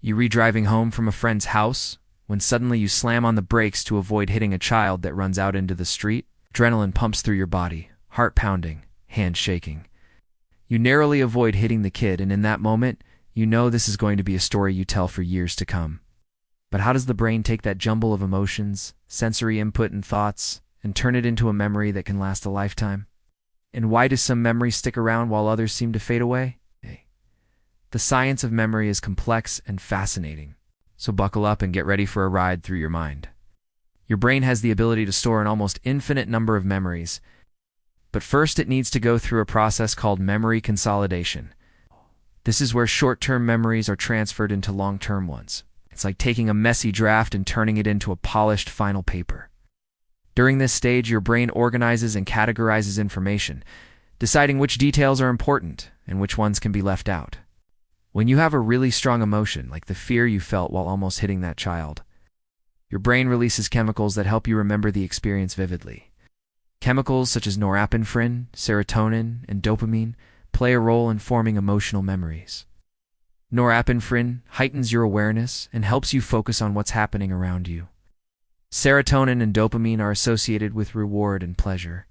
You re-driving home from a friend's house when suddenly you slam on the brakes to avoid hitting a child that runs out into the street? Adrenaline pumps through your body, heart pounding, hands shaking. You narrowly avoid hitting the kid, and in that moment, you know this is going to be a story you tell for years to come. But how does the brain take that jumble of emotions, sensory input and thoughts, and turn it into a memory that can last a lifetime? And why do some memories stick around while others seem to fade away? The science of memory is complex and fascinating, so buckle up and get ready for a ride through your mind. Your brain has the ability to store an almost infinite number of memories, but first it needs to go through a process called memory consolidation. This is where short-term memories are transferred into long-term ones. It's like taking a messy draft and turning it into a polished final paper. During this stage, your brain organizes and categorizes information, deciding which details are important and which ones can be left out. When you have a really strong emotion, like the fear you felt while almost hitting that child, your brain releases chemicals that help you remember the experience vividly. Chemicals such as norepinephrine, serotonin, and dopamine play a role in forming emotional memories. Norepinephrine heightens your awareness and helps you focus on what's happening around you. Serotonin and dopamine are associated with reward and pleasure.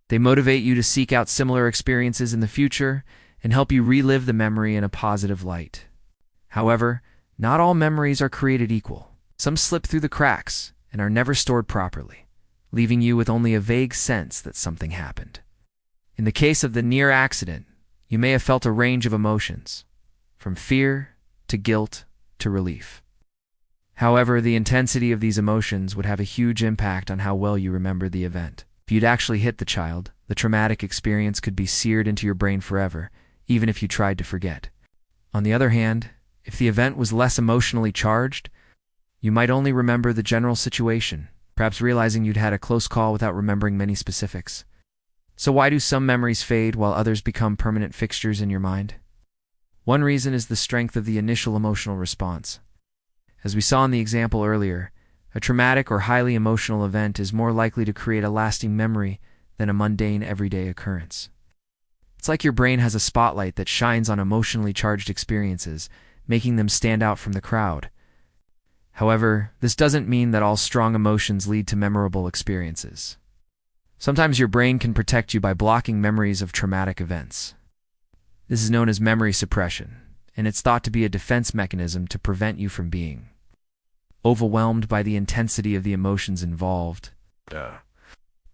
They motivate you to seek out similar experiences in the future and help you relive the memory in a positive light. However, not all memories are created equal. Some slip through the cracks and are never stored properly, leaving you with only a vague sense that something happened. In the case of the near accident, you may have felt a range of emotions, from fear to guilt to relief. However, the intensity of these emotions would have a huge impact on how well you remember the event. If you'd actually hit the child, the traumatic experience could be seared into your brain forever, even if you tried to forget. On the other hand, if the event was less emotionally charged, you might only remember the general situation, perhaps realizing you'd had a close call without remembering many specifics. So why do some memories fade while others become permanent fixtures in your mind? One reason is the strength of the initial emotional response. As we saw in the example earlier, a traumatic or highly emotional event is more likely to create a lasting memory than a mundane everyday occurrence. It's like your brain has a spotlight that shines on emotionally charged experiences, making them stand out from the crowd. However, this doesn't mean that all strong emotions lead to memorable experiences. Sometimes your brain can protect you by blocking memories of traumatic events. This is known as memory suppression, and it's thought to be a defense mechanism to prevent you from being overwhelmed by the intensity of the emotions involved.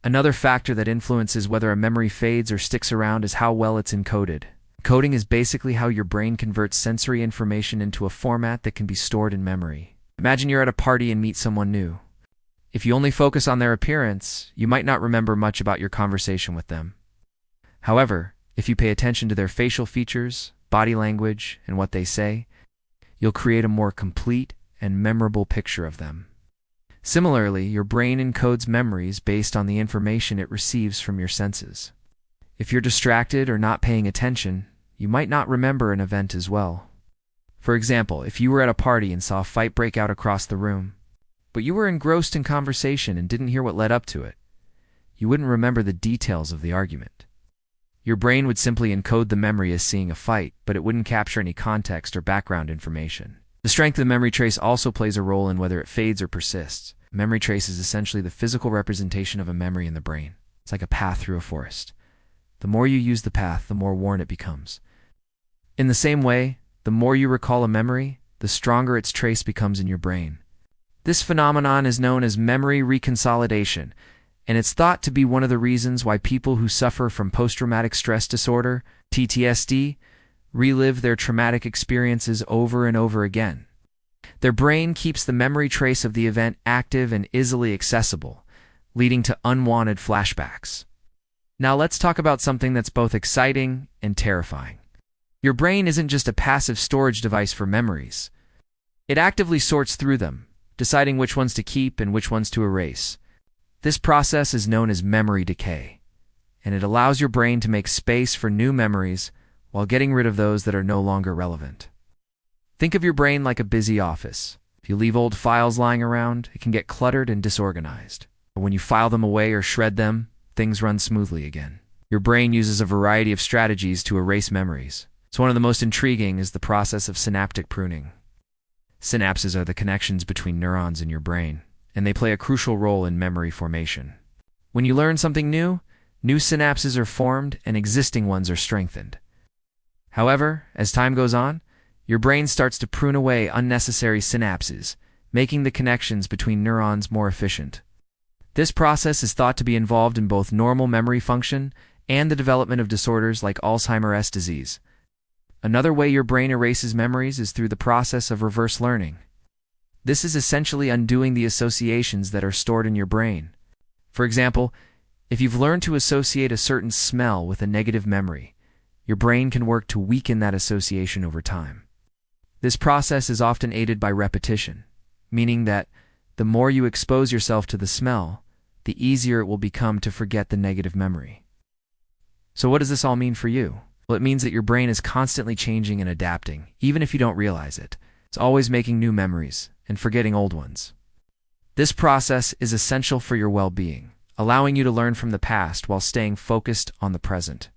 Another factor that influences whether a memory fades or sticks around is how well it's encoded. Encoding is basically how your brain converts sensory information into a format that can be stored in memory. Imagine you're at a party and meet someone new. If you only focus on their appearance, you might not remember much about your conversation with them. However, if you pay attention to their facial features, body language, and what they say, you'll create a more complete and memorable picture of them. Similarly, your brain encodes memories based on the information it receives from your senses. If you're distracted or not paying attention, you might not remember an event as well. For example, if you were at a party and saw a fight break out across the room, but you were engrossed in conversation and didn't hear what led up to it, you wouldn't remember the details of the argument. Your brain would simply encode the memory as seeing a fight, but it wouldn't capture any context or background information. The strength of the memory trace also plays a role in whether it fades or persists. A memory trace is essentially the physical representation of a memory in the brain. It's like a path through a forest. The more you use the path, the more worn it becomes. In the same way, the more you recall a memory, the stronger its trace becomes in your brain. This phenomenon is known as memory reconsolidation, and it's thought to be one of the reasons why people who suffer from post-traumatic stress disorder, PTSD, relive their traumatic experiences over and over again. Their brain keeps the memory trace of the event active and easily accessible, leading to unwanted flashbacks. Now let's talk about something that's both exciting and terrifying. Your brain isn't just a passive storage device for memories. It actively sorts through them, deciding which ones to keep and which ones to erase. This process is known as memory decay, and it allows your brain to make space for new memories while getting rid of those that are no longer relevant. Think of your brain like a busy office. If you leave old files lying around, it can get cluttered and disorganized. But when you file them away or shred them, things run smoothly again. Your brain uses a variety of strategies to erase memories. So one of the most intriguing is the process of synaptic pruning. Synapses are the connections between neurons in your brain, and they play a crucial role in memory formation. When you learn something new, new synapses are formed and existing ones are strengthened. However, as time goes on, your brain starts to prune away unnecessary synapses, making the connections between neurons more efficient. This process is thought to be involved in both normal memory function and the development of disorders like Alzheimer's disease. Another way your brain erases memories is through the process of reverse learning. This is essentially undoing the associations that are stored in your brain. For example, if you've learned to associate a certain smell with a negative memory, your brain can work to weaken that association over time. This process is often aided by repetition, meaning that the more you expose yourself to the smell, the easier it will become to forget the negative memory. So what does this all mean for you? Well, it means that your brain is constantly changing and adapting, even if you don't realize it. It's always making new memories and forgetting old ones. This process is essential for your well-being, allowing you to learn from the past while staying focused on the present.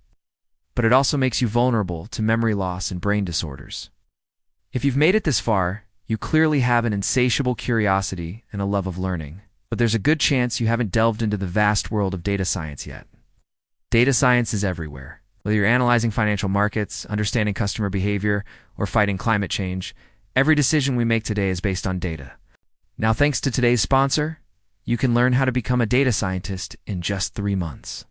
But it also makes you vulnerable to memory loss and brain disorders. If you've made it this far, you clearly have an insatiable curiosity and a love of learning, but there's a good chance you haven't delved into the vast world of data science yet. Data science is everywhere. Whether you're analyzing financial markets, understanding customer behavior, or fighting climate change, every decision we make today is based on data. Now, thanks to today's sponsor, you can learn how to become a data scientist in just 3 months.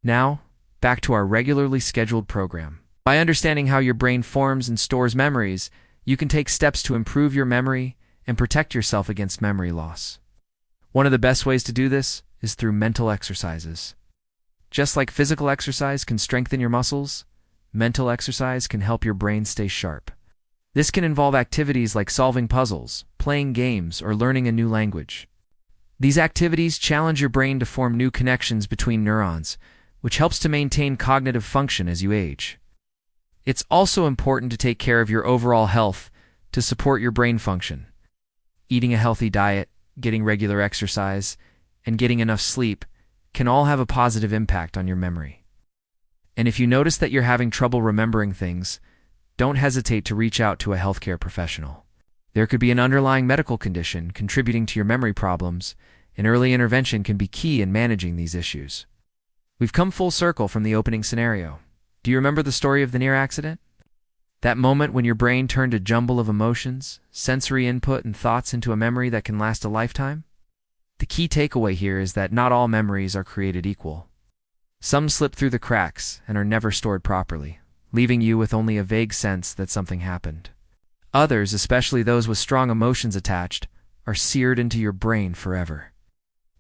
Now, back to our regularly scheduled program. By understanding how your brain forms and stores memories, you can take steps to improve your memory and protect yourself against memory loss. One of the best ways to do this is through mental exercises. Just like physical exercise can strengthen your muscles, mental exercise can help your brain stay sharp. This can involve activities like solving puzzles, playing games, or learning a new language. These activities challenge your brain to form new connections between neurons, which helps to maintain cognitive function as you age. It's also important to take care of your overall health to support your brain function. Eating a healthy diet, getting regular exercise, and getting enough sleep can all have a positive impact on your memory. And if you notice that you're having trouble remembering things, don't hesitate to reach out to a healthcare professional. There could be an underlying medical condition contributing to your memory problems, and early intervention can be key in managing these issues. We've come full circle from the opening scenario. Do you remember the story of the near accident? That moment when your brain turned a jumble of emotions, sensory input, and thoughts into a memory that can last a lifetime? The key takeaway here is that not all memories are created equal. Some slip through the cracks and are never stored properly, leaving you with only a vague sense that something happened. Others, especially those with strong emotions attached, are seared into your brain forever.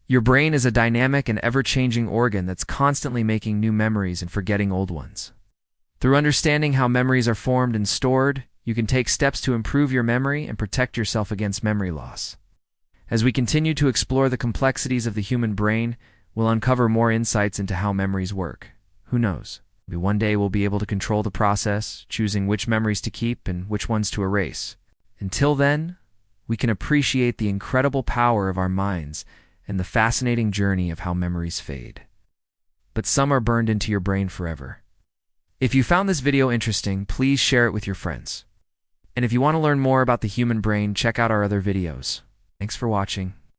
Your brain is a dynamic and ever-changing organ that's constantly making new memories and forgetting old ones. Through understanding how memories are formed and stored, you can take steps to improve your memory and protect yourself against memory loss. As we continue to explore the complexities of the human brain, we'll uncover more insights into how memories work. Who knows? Maybe one day we'll be able to control the process, choosing which memories to keep and which ones to erase. Until then, we can appreciate the incredible power of our minds and the fascinating journey of how memories fade. But some are burned into your brain forever. If you found this video interesting, please share it with your friends. And if you want to learn more about the human brain, check out our other videos. Thanks for watching.